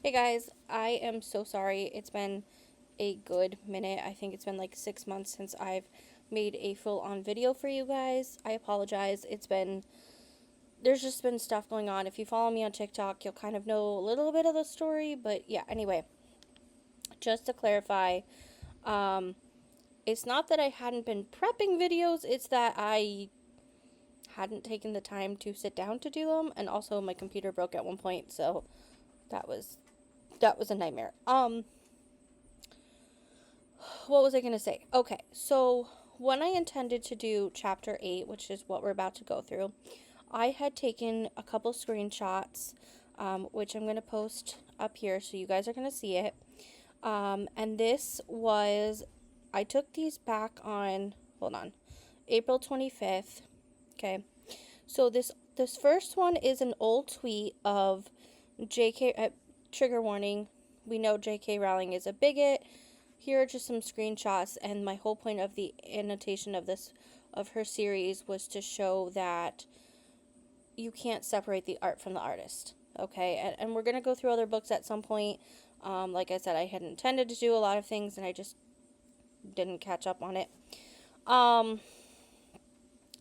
Hey guys, I am so sorry. It's been a good minute. I think it's been like 6 months since I've made a full-on video for you guys. I apologize. There's just been stuff going on. If you follow me on TikTok, you'll kind of know a little bit of the story. But yeah, anyway, just to clarify, um, it's not that I hadn't been prepping videos, it's that I hadn't taken the time to sit down to do them. And also my computer broke at one point, so that was a nightmare. What was I going to say? Okay, so when I intended to do chapter 8, which is what we're about to go through, I had taken a couple screenshots, which I'm going to post up here so you guys are going to see it. And I took these back on, hold on, April 25th. Okay, so this first one is an old tweet of JK, trigger warning, we know JK Rowling is a bigot. Here are just some screenshots, and my whole point of the annotation of her series was to show that you can't separate the art from the artist. Okay, and we're gonna go through other books at some point. Like I said, I had intended to do a lot of things, and I just didn't catch up on it.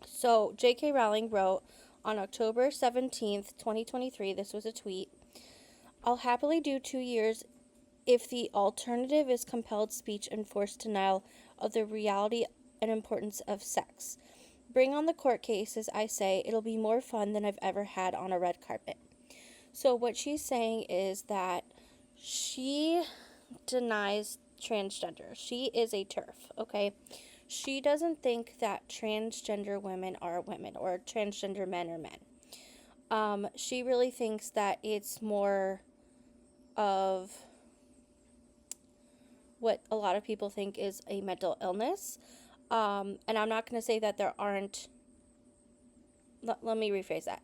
So J.K. Rowling wrote on October 17th, 2023. This was a tweet. I'll happily do 2 years if the alternative is compelled speech and forced denial of the reality and importance of sex. Bring on the court cases, I say. It'll be more fun than I've ever had on a red carpet. So what she's saying is that she denies transgender. She is a TERF, okay? She doesn't think that transgender women are women or transgender men are men. She really thinks that it's more of what a lot of people think is a mental illness. And I'm not going to say that there aren't. Let me rephrase that.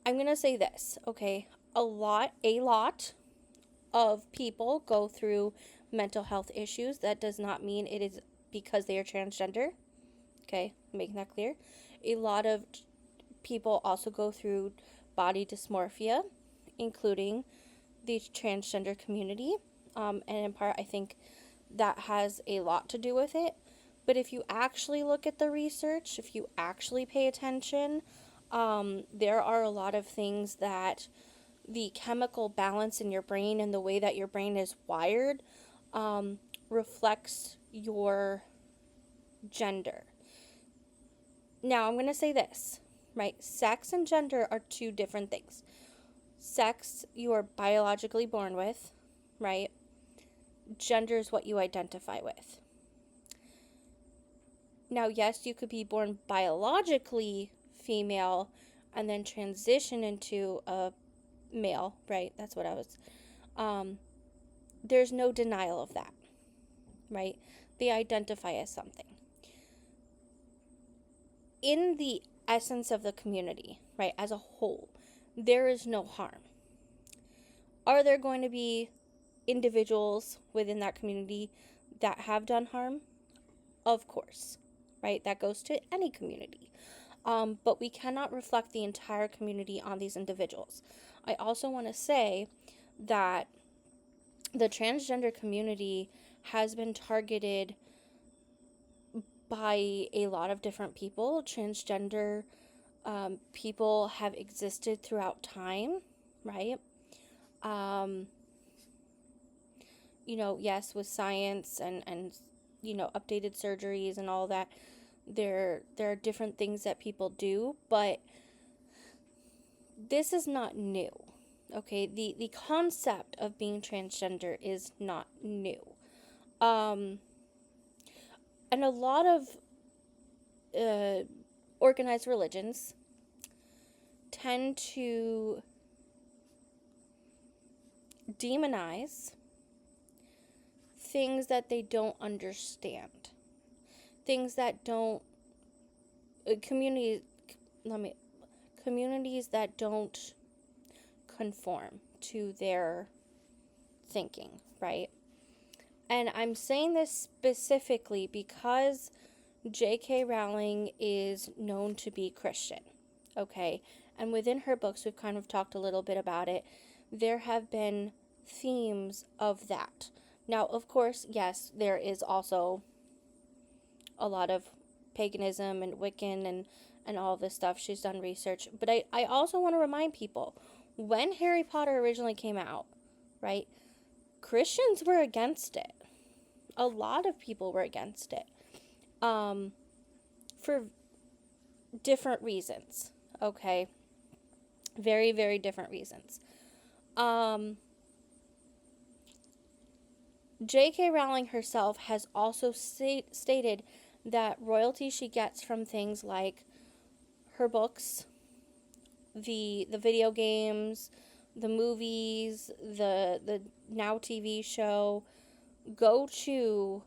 I'm going to say this, okay? A lot of people go through mental health issues. That does not mean it is because they are transgender. Okay, making that clear. A lot of people also go through body dysmorphia, including the transgender community. And in part, I think that has a lot to do with it. But if you actually look at the research, if you actually pay attention, there are a lot of things that the chemical balance in your brain and the way that your brain is wired reflects your gender. Now, I'm going to say this, right? Sex and gender are two different things. Sex, you are biologically born with, right? Gender is what you identify with. Now, yes, you could be born biologically female and then transition into a male, right? That's what I was. There's no denial of that, right? They identify as something. In the essence of the community, right, as a whole, there is no harm. Are there going to be individuals within that community that have done harm? Of course, right? That goes to any community. But we cannot reflect the entire community on these individuals. I also want to say that the transgender community has been targeted by a lot of different people. Transgender people have existed throughout time, right? Yes, with science and updated surgeries and all that, there are different things that people do, but this is not new. Okay, the concept of being transgender is not new. And a lot of organized religions tend to demonize things that they don't understand, things that don't communities that don't conform to their thinking, right? And I'm saying this specifically because J.K. Rowling is known to be Christian, okay? And within her books, we've kind of talked a little bit about it, there have been themes of that. Now, of course, yes, there is also a lot of paganism and Wiccan and all this stuff. She's done research. But I also want to remind people, when Harry Potter originally came out, right, Christians were against it. A lot of people were against it. For different reasons, okay? Very, very different reasons. J.K. Rowling herself has also stated that royalty she gets from things like her books, the video games, the movies, the now TV show, go to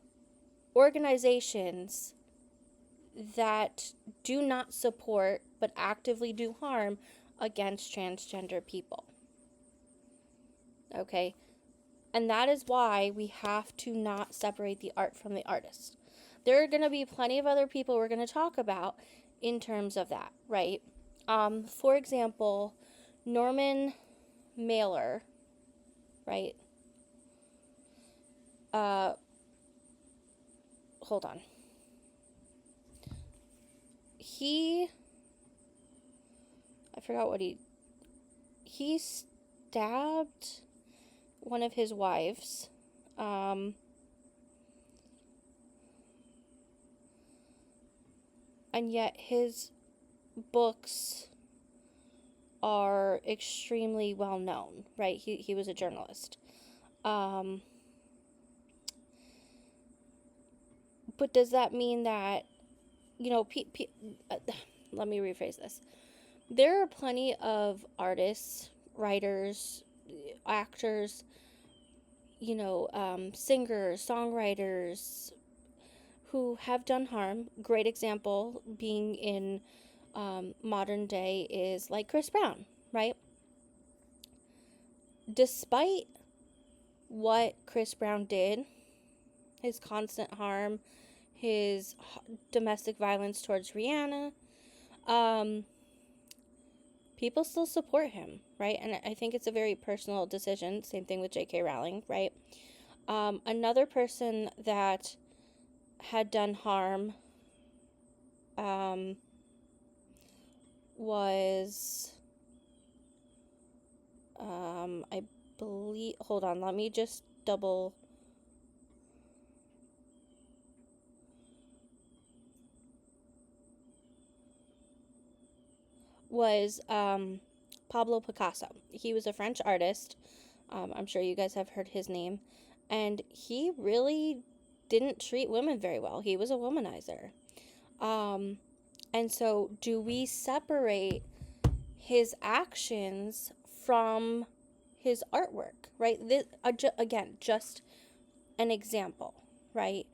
organizations that do not support but actively do harm against transgender people. Okay? And that is why we have to not separate the art from the artist. There are going to be plenty of other people we're going to talk about in terms of that, right? For example, Norman Mailer, right? Hold on. I forgot what he stabbed one of his wives. And yet his books are extremely well known, right? He was a journalist. But does that mean that, let me rephrase this. There are plenty of artists, writers, actors, singers, songwriters who have done harm. Great example being in modern day is like Chris Brown, right? Despite what Chris Brown did, his constant harm, his domestic violence towards Rihanna, people still support him, right? And I think it's a very personal decision. Same thing with J.K. Rowling, right? Another person that had done harm was, I believe, hold on, let me just double. Was Pablo Picasso. He was a French artist. I'm sure you guys have heard his name. And he really didn't treat women very well. He was a womanizer. And so, do we separate his actions from his artwork, right? This, again, just an example, right?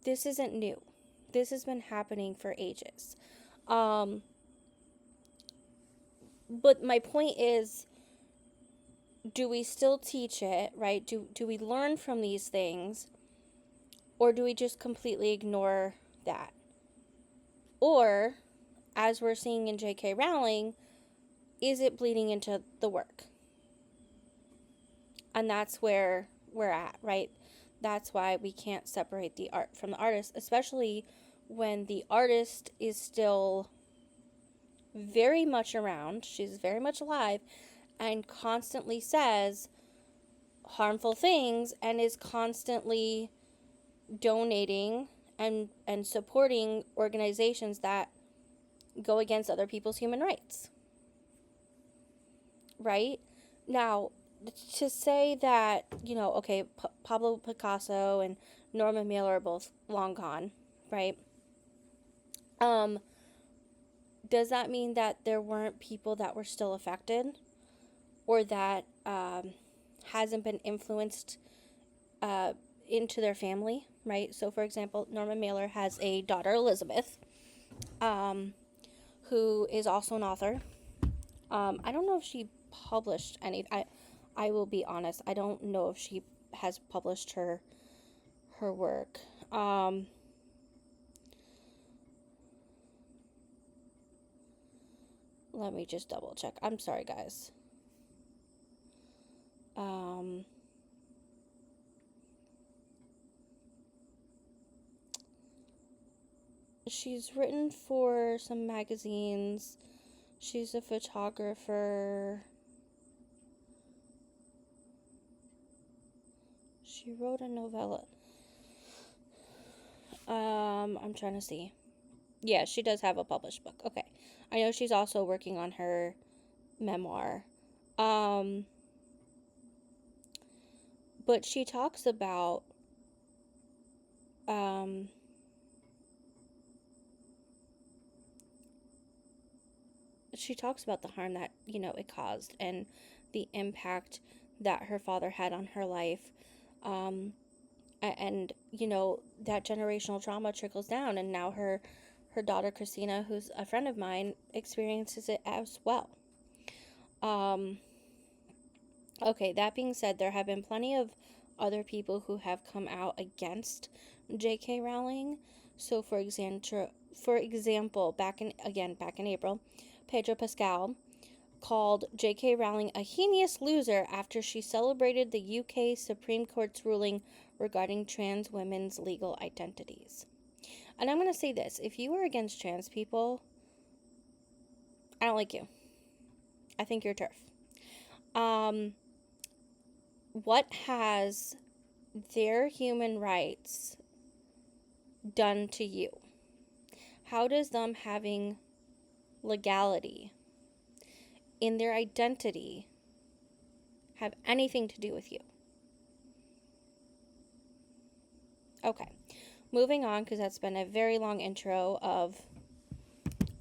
This isn't new. This has been happening for ages. But my point is, do we still teach it, right? Do we learn from these things? Or do we just completely ignore that? Or, as we're seeing in J.K. Rowling, is it bleeding into the work? And that's where we're at, right? That's why we can't separate the art from the artist, especially when the artist is still very much around. She's very much alive and constantly says harmful things and is constantly donating and supporting organizations that go against other people's human rights. Right? Now, to say that, okay, Pablo Picasso and Norman Mailer are both long gone, right? Does that mean that there weren't people that were still affected, or that hasn't been influenced into their family, right? So, for example, Norman Mailer has a daughter, Elizabeth, who is also an author. I don't know if she published any. I will be honest. I don't know if she has published her work. Let me just double check. I'm sorry, guys. she's written for some magazines. She's a photographer. She wrote a novella. I'm trying to see. Yeah, she does have a published book. Okay. I know she's also working on her memoir. But she talks about um the harm that, it caused, and the impact that her father had on her life. Um and that generational trauma trickles down, and now her daughter Christina, who's a friend of mine, experiences it as well. Okay, that being said, there have been plenty of other people who have come out against J.K. Rowling. So for example, back in April, Pedro Pascal called J.K. Rowling a heinous loser after she celebrated the UK Supreme Court's ruling regarding trans women's legal identities. And I'm going to say this, if you are against trans people, I don't like you. I think you're turf. What has their human rights done to you? How does them having legality in their identity have anything to do with you? Okay, moving on, because that's been a very long intro of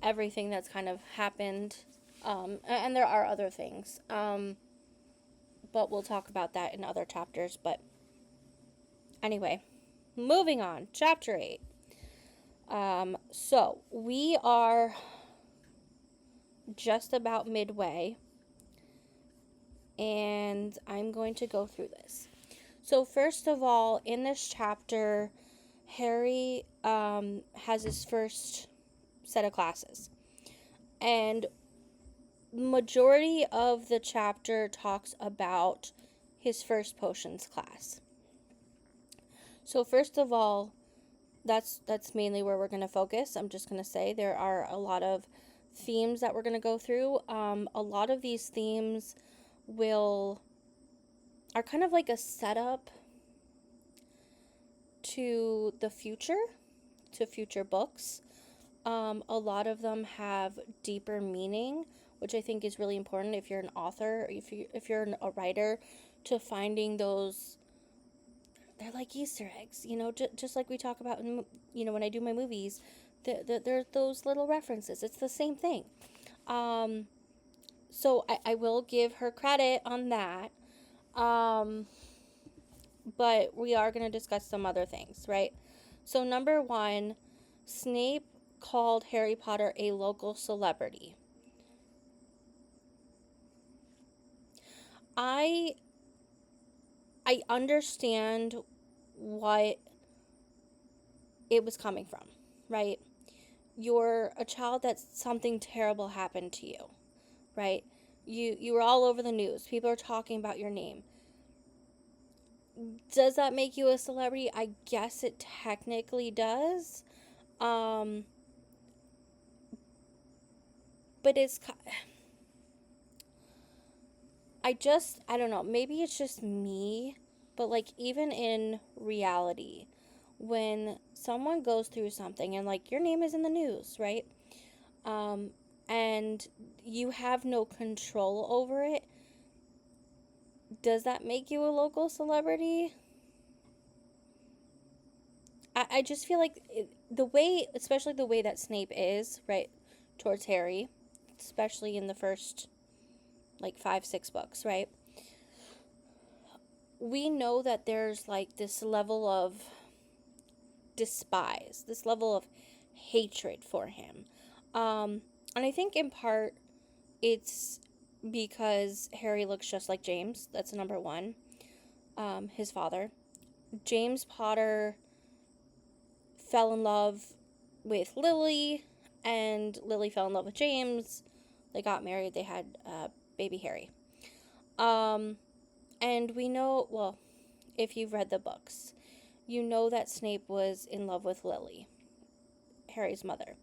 everything that's kind of happened, and there are other things, but we'll talk about that in other chapters. But anyway, moving on, chapter 8. So we are just about midway, and I'm going to go through this. So first of all, in this chapter, Harry has his first set of classes, and majority of the chapter talks about his first potions class. So first of all, that's mainly where we're going to focus. I'm just going to say there are a lot of themes that we're going to go through. A lot of these themes are kind of like a setup to the future, to future books. A lot of them have deeper meaning, which I think is really important if you're an author, if you're a writer, to finding those. They're like Easter eggs, just like we talk about in, when I do my movies. There's those little references. It's the same thing. So I will give her credit on that. But we are going to discuss some other things, right? So number 1, Snape called Harry Potter a local celebrity. I understand what it was coming from, right? You're a child that something terrible happened to you, right? You were all over the news. People are talking about your name. Does that make you a celebrity? I guess it technically does. But it's, I don't know, maybe it's just me, but like even in reality, when someone goes through something and like your name is in the news, right? And you have no control over it, does that make you a local celebrity? I just feel like especially the way that Snape is, right, towards Harry, especially in the first, like, 5-6 books, right? We know that there's, like, this level of despise, this level of hatred for him. And I think in part it's because Harry looks just like James. That's number 1. His father. James Potter fell in love with Lily, and Lily fell in love with James. They got married. They had baby Harry. And we know, well, if you've read the books, you know that Snape was in love with Lily, Harry's mother.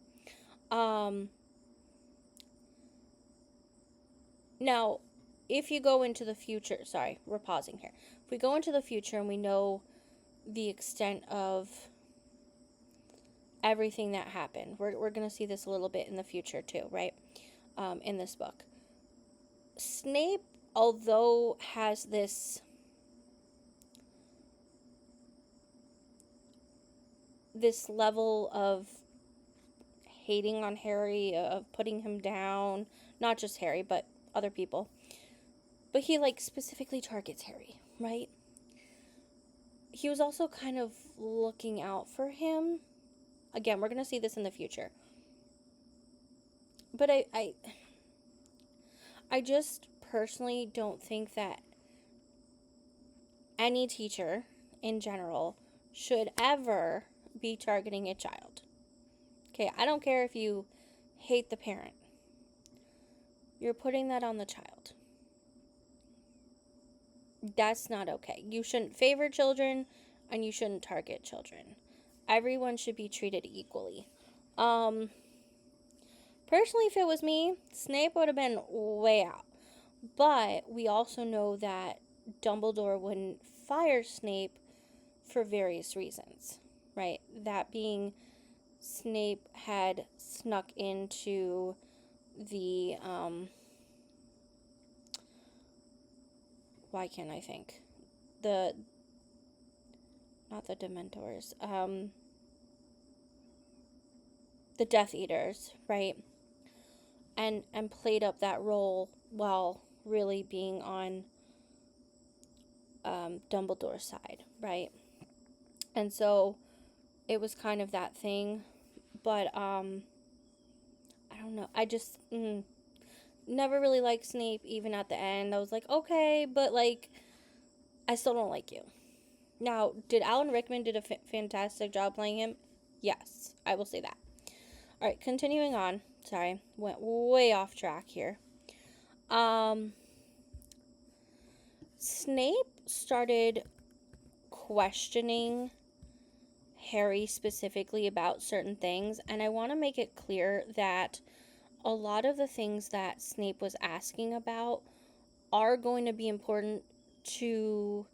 Now, if you go into the future, sorry, we're pausing here. If we go into the future and we know the extent of everything that happened, we're going to see this a little bit in the future too, right? In this book. Snape, although has this level of hating on Harry, of putting him down, not just Harry, but other people. But he, like, specifically targets Harry, right? He was also kind of looking out for him. Again, we're going to see this in the future. But I just personally don't think that any teacher in general should ever be targeting a child. Okay, I don't care if you hate the parent. You're putting that on the child. That's not okay. You shouldn't favor children, and you shouldn't target children. Everyone should be treated equally. Personally, if it was me, Snape would have been way out. But we also know that Dumbledore wouldn't fire Snape for various reasons, right? That being, Snape had snuck into the, why can't I think? Not the Dementors, the Death Eaters, right? And played up that role while really being on Dumbledore's side, right? And so it was kind of that thing, but I don't know. I just never really liked Snape. Even at the end, I was like, okay, but like, I still don't like you. Now, did Alan Rickman did a fantastic job playing him? Yes, I will say that. All right, continuing on. Sorry, went way off track here. Snape started questioning Harry specifically about certain things, and I want to make it clear that a lot of the things that Snape was asking about are going to be important to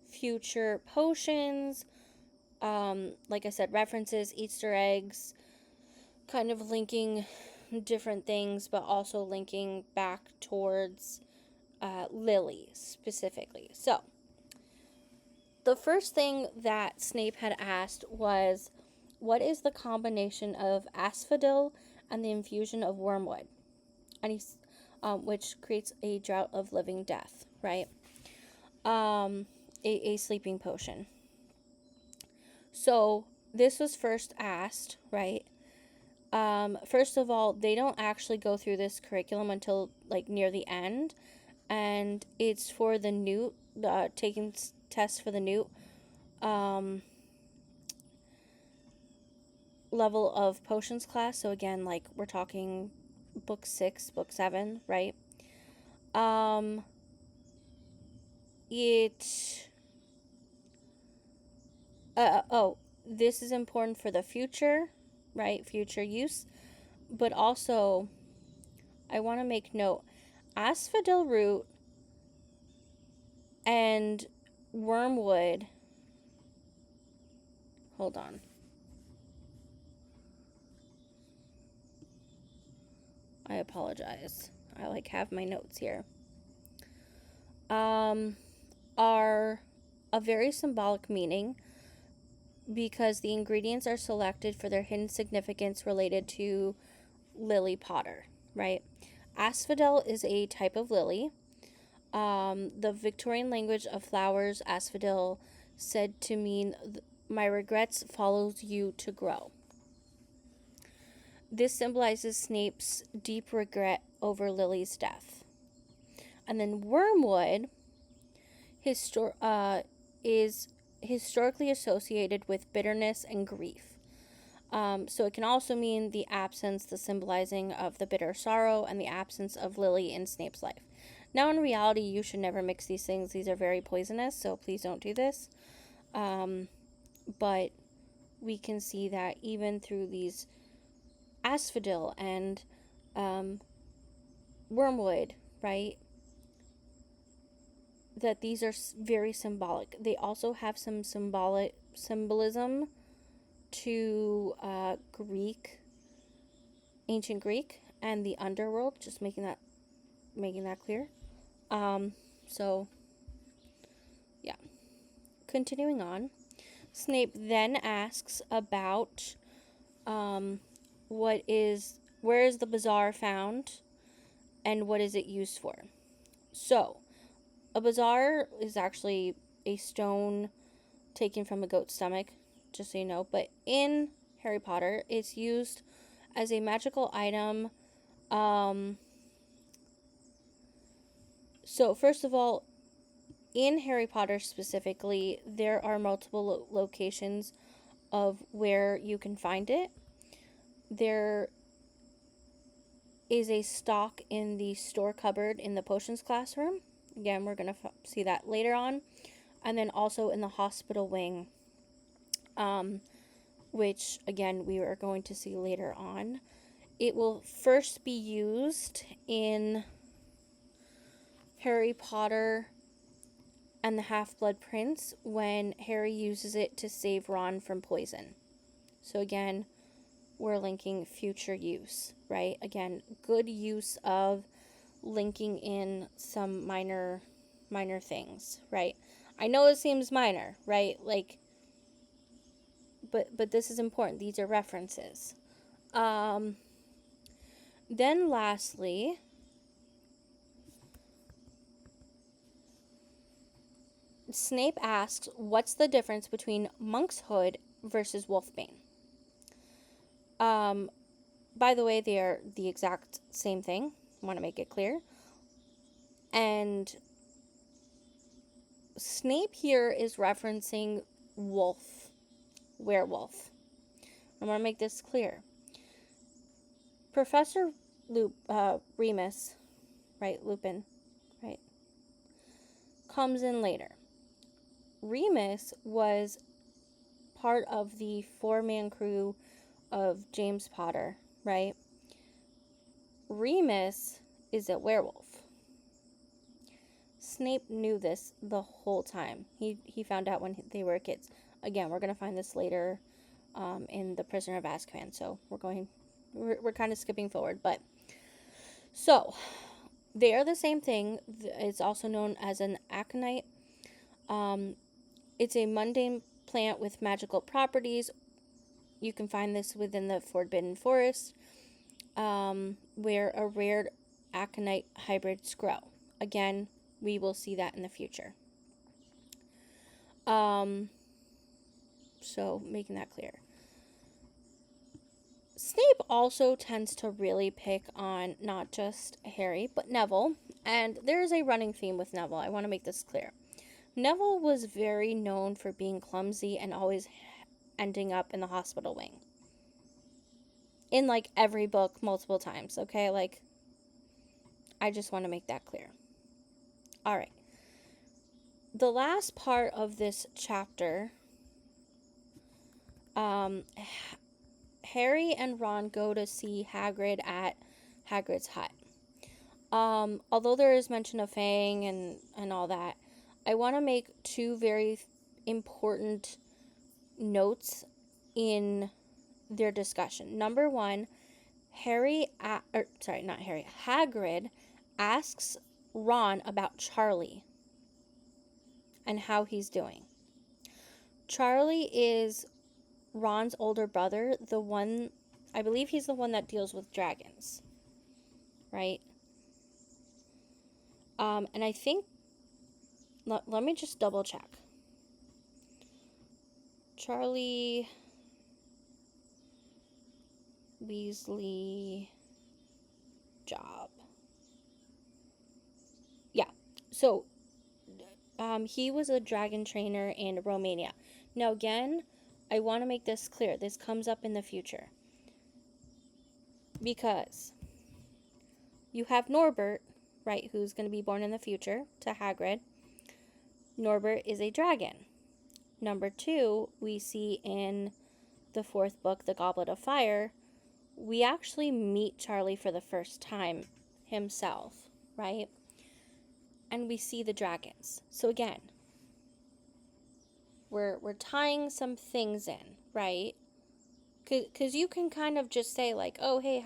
future potions. Like I said, references, Easter eggs, kind of linking different things, but also linking back towards Lily specifically. So, the first thing that Snape had asked was, what is the combination of asphodel and the infusion of wormwood? And he's, which creates a draught of living death, right? A sleeping potion. So this was first asked, right? First of all, they don't actually go through this curriculum until like near the end, and it's for the Newt, taking tests for the Newt level of potions class. So again, like we're talking book 6, book 7, right? This is important for the future, right? Future use. But also, I want to make note, asphodel root and wormwood. Hold on. I apologize. I have my notes here. Are a very symbolic meaning because the ingredients are selected for their hidden significance related to Lily Potter, right? Asphodel is a type of lily. The Victorian language of flowers, asphodel, said to mean, my regrets follows you to grow. This symbolizes Snape's deep regret over Lily's death. And then wormwood is historically associated with bitterness and grief. So it can also mean the absence, the symbolizing of the bitter sorrow and the absence of Lily in Snape's life. Now, in reality, you should never mix these things. These are very poisonous, so please don't do this. But we can see that even through these asphodel and wormwood, right? That these are very symbolic. They also have some symbolism to ancient Greek, and the underworld. Just making that clear. So yeah, continuing on. Snape then asks about where is the bazaar found, and what is it used for. So a bazaar is actually a stone taken from a goat's stomach, just so you know. But in Harry Potter, it's used as a magical item. So first of all, in Harry Potter specifically, there are multiple locations of where you can find it. There is a stock in the store cupboard in the potions classroom. Again, we're going to see that later on. And then also in the hospital wing, which, again, we are going to see later on. It will first be used in Harry Potter and the Half-Blood Prince when Harry uses it to save Ron from poison. So again, we're linking future use, right? Again, good use of linking in some minor things, right? I know it seems minor, right? Like, but this is important. These are references. Then lastly, Snape asks, what's the difference between Monk's Hood versus Wolfbane? By the way, they are the exact same thing. I want to make it clear. And Snape here is referencing werewolf. I want to make this clear. Professor Remus, right, Lupin, right, comes in later. Remus was part of the 4-man crew of James Potter, right? Remus is a werewolf. Snape knew this the whole time. He found out when they were kids. Again, we're going to find this later in The Prisoner of Azkaban, so we're kind of skipping forward. But so they are the same thing. It's also known as an aconite. It's a mundane plant with magical properties. You can find this within the Forbidden Forest, where a rare aconite hybrids grow. Again, we will see that in the future. So making that clear. Snape also tends to really pick on not just Harry, but Neville. And there's a running theme with Neville. I want to make this clear. Neville was very known for being clumsy and always ending up in the hospital wing. In, like, every book multiple times, okay? Like, I just want to make that clear. Alright. The last part of this chapter, Harry and Ron go to see Hagrid at Hagrid's hut. Although there is mention of Fang and all that, I want to make two very important notes in their discussion. Number one, Hagrid asks Ron about Charlie and how he's doing. Charlie is Ron's older brother, I believe he's the one that deals with dragons, right? And I think, let me just double check. Charlie Weasley job. Yeah, so he was a dragon trainer in Romania. Now again, I want to make this clear. This comes up in the future. Because you have Norbert, right, who's going to be born in the future to Hagrid. Norbert is a dragon. Number two, we see in the fourth book, The Goblet of Fire, we actually meet Charlie for the first time himself, right? And we see the dragons. So again, we're tying some things in, right? Because you can kind of just say, like, oh, hey,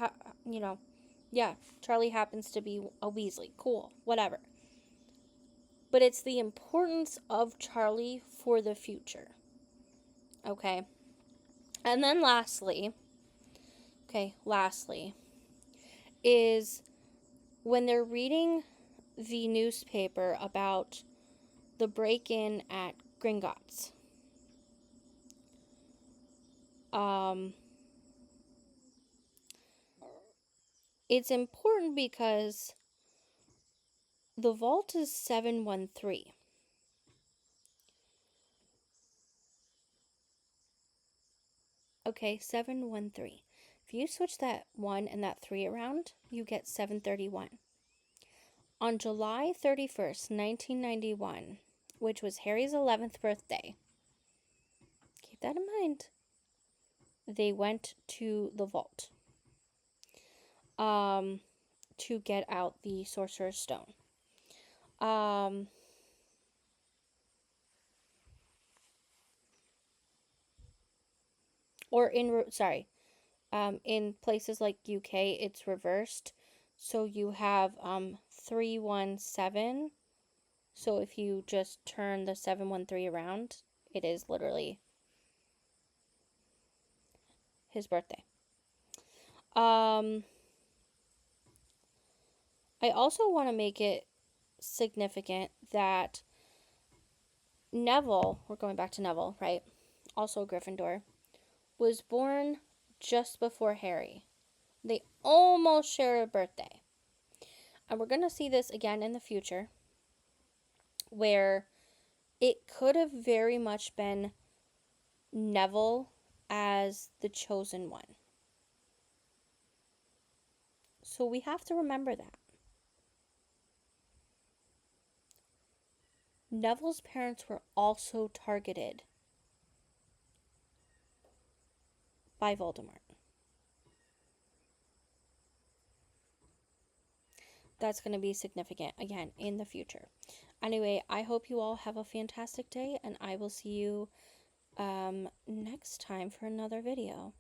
yeah, Charlie happens to be a Weasley. Cool, whatever. But it's the importance of Charlie for the future. Okay? And then lastly, is when they're reading the newspaper about the break-in at Gringotts. It's important because the vault is 713. Okay, 713. If you switch that 1 and that 3 around, you get 731. On July 31st, 1991, which was Harry's 11th birthday, keep that in mind, they went to the vault to get out the Sorcerer's Stone. In places like UK, it's reversed. So you have 317. So if you just turn the 713 around, it is literally his birthday. I also want to make it significant that Neville, we're going back to Neville, right? Also Gryffindor, was born just before Harry. They almost share a birthday. And we're going to see this again in the future, where it could have very much been Neville as the chosen one. So we have to remember that. Neville's parents were also targeted by Voldemort. That's going to be significant, again, in the future. Anyway, I hope you all have a fantastic day, and I will see you next time for another video.